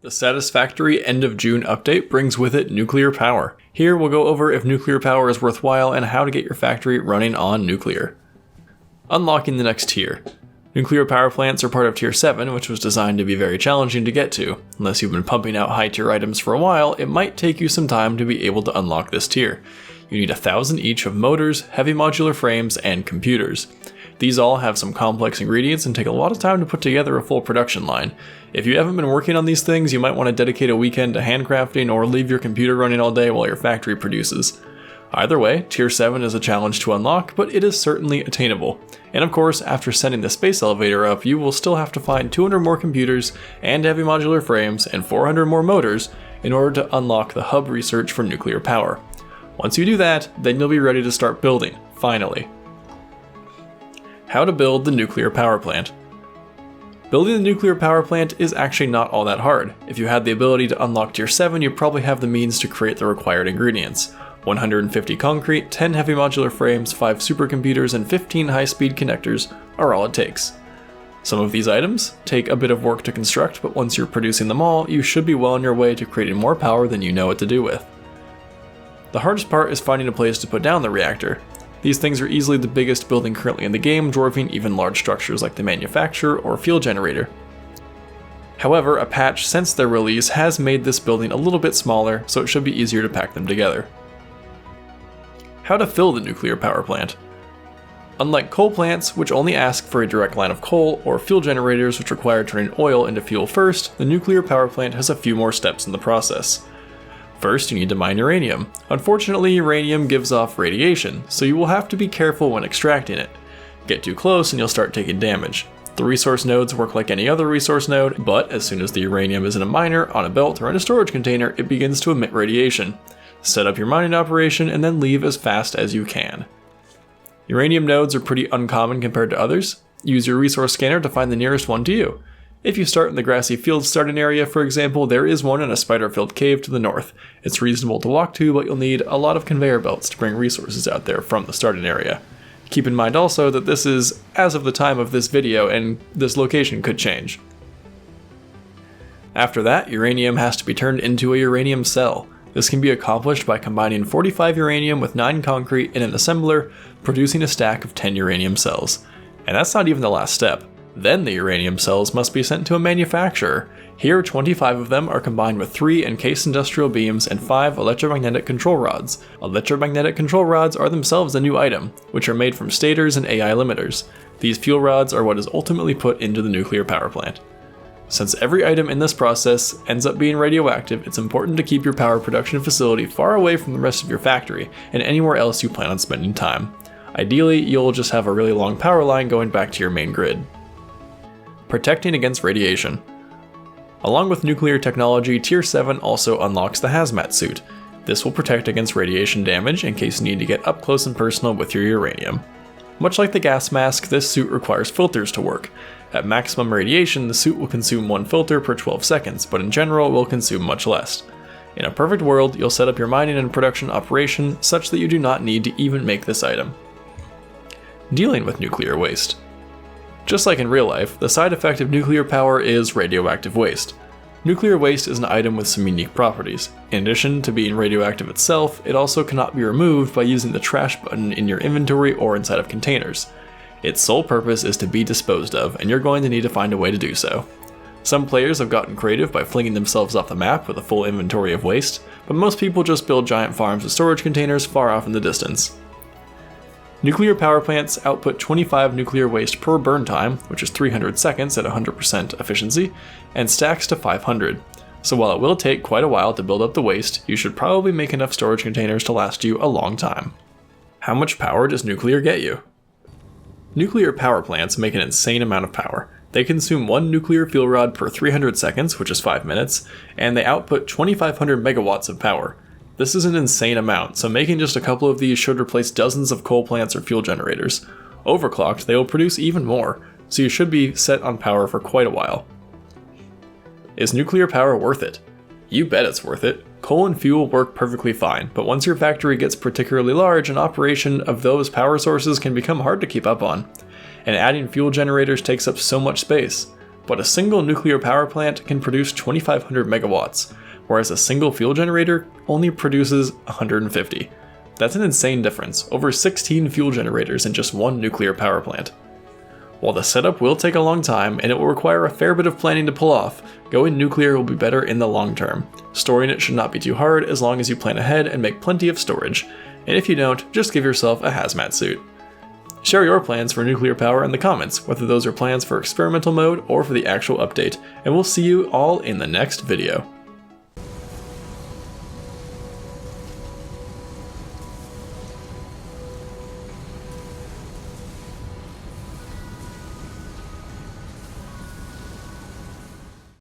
The Satisfactory end of June update brings with it nuclear power. Here we'll go over if nuclear power is worthwhile and how to get your factory running on nuclear. Unlocking the next tier. Nuclear power plants are part of Tier 7, which was designed to be very challenging to get to. Unless you've been pumping out high tier items for a while, it might take you some time to be able to unlock this tier. You need 1,000 each of motors, heavy modular frames, and computers. These all have some complex ingredients and take a lot of time to put together a full production line. If you haven't been working on these things, you might want to dedicate a weekend to handcrafting or leave your computer running all day while your factory produces. Either way, Tier 7 is a challenge to unlock, but it is certainly attainable. And of course, after sending the space elevator up, you will still have to find 200 more computers and heavy modular frames and 400 more motors in order to unlock the hub research for nuclear power. Once you do that, then you'll be ready to start building, finally. How to build the nuclear power plant. Building the nuclear power plant is actually not all that hard. If you had the ability to unlock Tier 7, you probably have the means to create the required ingredients. 150 concrete, 10 heavy modular frames, 5 supercomputers, and 15 high-speed connectors are all it takes. Some of these items take a bit of work to construct, but once you're producing them all, you should be well on your way to creating more power than you know what to do with. The hardest part is finding a place to put down the reactor. These things are easily the biggest building currently in the game, dwarfing even large structures like the manufacturer or fuel generator. However, a patch since their release has made this building a little bit smaller, so it should be easier to pack them together. How to fill the nuclear power plant. Unlike coal plants, which only ask for a direct line of coal, or fuel generators which require turning oil into fuel first, the nuclear power plant has a few more steps in the process. First, you need to mine uranium. Unfortunately, uranium gives off radiation, so you will have to be careful when extracting it. Get too close and you'll start taking damage. The resource nodes work like any other resource node, but as soon as the uranium is in a miner, on a belt, or in a storage container, it begins to emit radiation. Set up your mining operation and then leave as fast as you can. Uranium nodes are pretty uncommon compared to others. Use your resource scanner to find the nearest one to you. If you start in the grassy field starting area, for example, there is one in a spider-filled cave to the north. It's reasonable to walk to, but you'll need a lot of conveyor belts to bring resources out there from the starting area. Keep in mind also that this is as of the time of this video, and this location could change. After that, uranium has to be turned into a uranium cell. This can be accomplished by combining 45 uranium with 9 concrete in an assembler, producing a stack of 10 uranium cells. And that's not even the last step. Then the uranium cells must be sent to a manufacturer. Here, 25 of them are combined with 3 encased industrial beams and 5 electromagnetic control rods. Electromagnetic control rods are themselves a new item, which are made from stators and AI limiters. These fuel rods are what is ultimately put into the nuclear power plant. Since every item in this process ends up being radioactive, it's important to keep your power production facility far away from the rest of your factory and anywhere else you plan on spending time. Ideally, you'll just have a really long power line going back to your main grid. Protecting against radiation. Along with nuclear technology, Tier 7 also unlocks the hazmat suit. This will protect against radiation damage in case you need to get up close and personal with your uranium. Much like the gas mask, this suit requires filters to work. At maximum radiation, the suit will consume 1 filter per 12 seconds, but in general will consume much less. In a perfect world, you'll set up your mining and production operation such that you do not need to even make this item. Dealing with nuclear waste. Just like in real life, the side effect of nuclear power is radioactive waste. Nuclear waste is an item with some unique properties. In addition to being radioactive itself, it also cannot be removed by using the trash button in your inventory or inside of containers. Its sole purpose is to be disposed of, and you're going to need to find a way to do so. Some players have gotten creative by flinging themselves off the map with a full inventory of waste, but most people just build giant farms of storage containers far off in the distance. Nuclear power plants output 25 nuclear waste per burn time, which is 300 seconds at 100% efficiency, and stacks to 500. So while it will take quite a while to build up the waste, you should probably make enough storage containers to last you a long time. How much power does nuclear get you? Nuclear power plants make an insane amount of power. They consume 1 nuclear fuel rod per 300 seconds, which is 5 minutes, and they output 2,500 megawatts of power. This is an insane amount, so making just a couple of these should replace dozens of coal plants or fuel generators. Overclocked, they will produce even more, so you should be set on power for quite a while. Is nuclear power worth it? You bet it's worth it. Coal and fuel work perfectly fine, but once your factory gets particularly large, an operation of those power sources can become hard to keep up on. And adding fuel generators takes up so much space. but a single nuclear power plant can produce 2,500 megawatts, whereas a single fuel generator only produces 150. That's an insane difference, over 16 fuel generators in just one nuclear power plant. While the setup will take a long time and it will require a fair bit of planning to pull off, going nuclear will be better in the long term. Storing it should not be too hard as long as you plan ahead and make plenty of storage, and if you don't, just give yourself a hazmat suit. Share your plans for nuclear power in the comments, whether those are plans for experimental mode or for the actual update, and we'll see you all in the next video.